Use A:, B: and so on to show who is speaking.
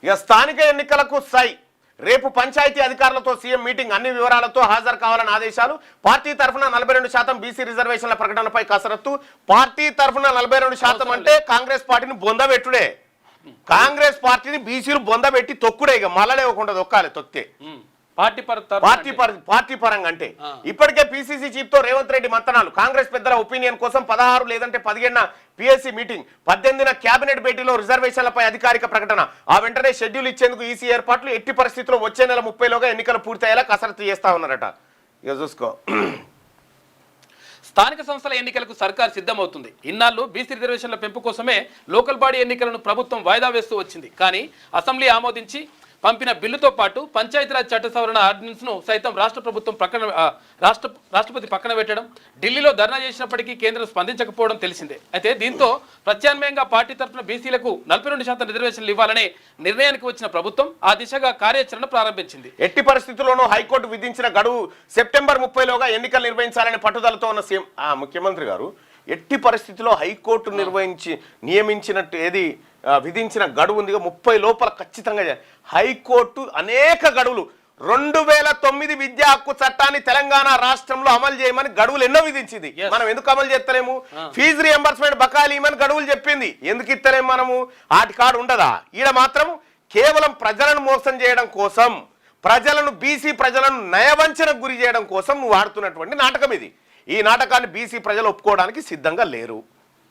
A: ఇక స్థానిక ఎన్నికలకు రేపు పంచాయతీ అధికారులతో సీఎం మీటింగ్, అన్ని వివరాలతో హాజరు కావాలని ఆదేశాలు. పార్టీ తరఫున 42% బీసీ రిజర్వేషన్ల ప్రకటనపై కసరత్తు. పార్టీ తరఫున 42% అంటే కాంగ్రెస్ పార్టీని బొందబెట్టుడే. కాంగ్రెస్ పార్టీని బీసీలు బొందబెట్టి తొక్కుడే, ఇక మళ్ళలేకుండా తొక్కాలి. తొక్కితే పార్టీ పరంగా అంటే ఇప్పటికే పిసిసి చీఫ్ తో రేవంత్ రెడ్డి మంతనాలు. కాంగ్రెస్ పెద్దల ఒపీనియన్ కోసం 16 లేదంటే 15 పిఎస్సి మీటింగ్, 18 కేబినెట్ భేటీలో రిజర్వేషన్లపై అధికారిక ప్రకటన. ఆ వెంటనే షెడ్యూల్ ఇచ్చేందుకు ఈసీ ఏర్పాట్లు. ఎట్టి పరిస్థితుల్లో వచ్చే నెల 30లోగా ఎన్నికలు పూర్తయ్యేలా కసరత్తు చేస్తా ఉన్నారట. ఇక చూసుకో.
B: స్థానిక సంస్థల ఎన్నికలకు సర్కార్ సిద్ధమవుతుంది. ఇన్నాళ్ళు బీసీ రిజర్వేషన్ల పెంపు కోసమే లోకల్ బాడీ ఎన్నికలను ప్రభుత్వం వాయిదా వేస్తూ వచ్చింది. కానీ అసెంబ్లీ ఆమోదించి పంపిన బిల్లుతో పాటు పంచాయతీరాజ్ చట్ట సవరణ ఆర్డినెన్స్ను సైతం రాష్ట్రపతి పక్కన పెట్టడం, ఢిల్లీలో ధర్నా చేసినప్పటికీ కేంద్రం స్పందించకపోవడం తెలిసిందే. అయితే దీంతో ప్రత్యామ్నాయంగా పార్టీ తరఫున బీసీలకు 42% రిజర్వేషన్లు ఇవ్వాలనే నిర్ణయానికి వచ్చిన ప్రభుత్వం ఆ దిశగా కార్యాచరణ ప్రారంభించింది.
A: ఎట్టి పరిస్థితుల్లోనూ హైకోర్టు విధించిన గడువు సెప్టెంబర్ 30లోగా ఎన్నికలు నిర్వహించాలనే పట్టుదలతో ఉన్న సీఎం ముఖ్యమంత్రి గారు ఎట్టి పరిస్థితుల్లో హైకోర్టు నియమించినట్టు ఏది విధించిన గడువు ఉంది 30 లోపల ఖచ్చితంగా. హైకోర్టు అనేక గడువులు 2009 విద్యా హక్కు చట్టాన్ని తెలంగాణ రాష్ట్రంలో అమలు చేయమని గడువులు ఎన్నో విధించింది. మనం ఎందుకు అమలు చేస్తలేము? ఫీజు రియంబర్స్మెంట్ బకాయిలు ఇవ్వమని గడువులు చెప్పింది. ఎందుకు ఇస్తలేము మనము? ఆటి కాడు ఉండదా? ఈడ మాత్రం కేవలం ప్రజలను మోసం చేయడం కోసం, బీసీ ప్రజలను నయవంచనకు గురి చేయడం కోసం నువ్వు ఆడుతున్నటువంటి నాటకం ఇది. ఈ నాటకాన్ని బీసీ ప్రజలు ఒప్పుకోవడానికి సిద్ధంగా లేరు.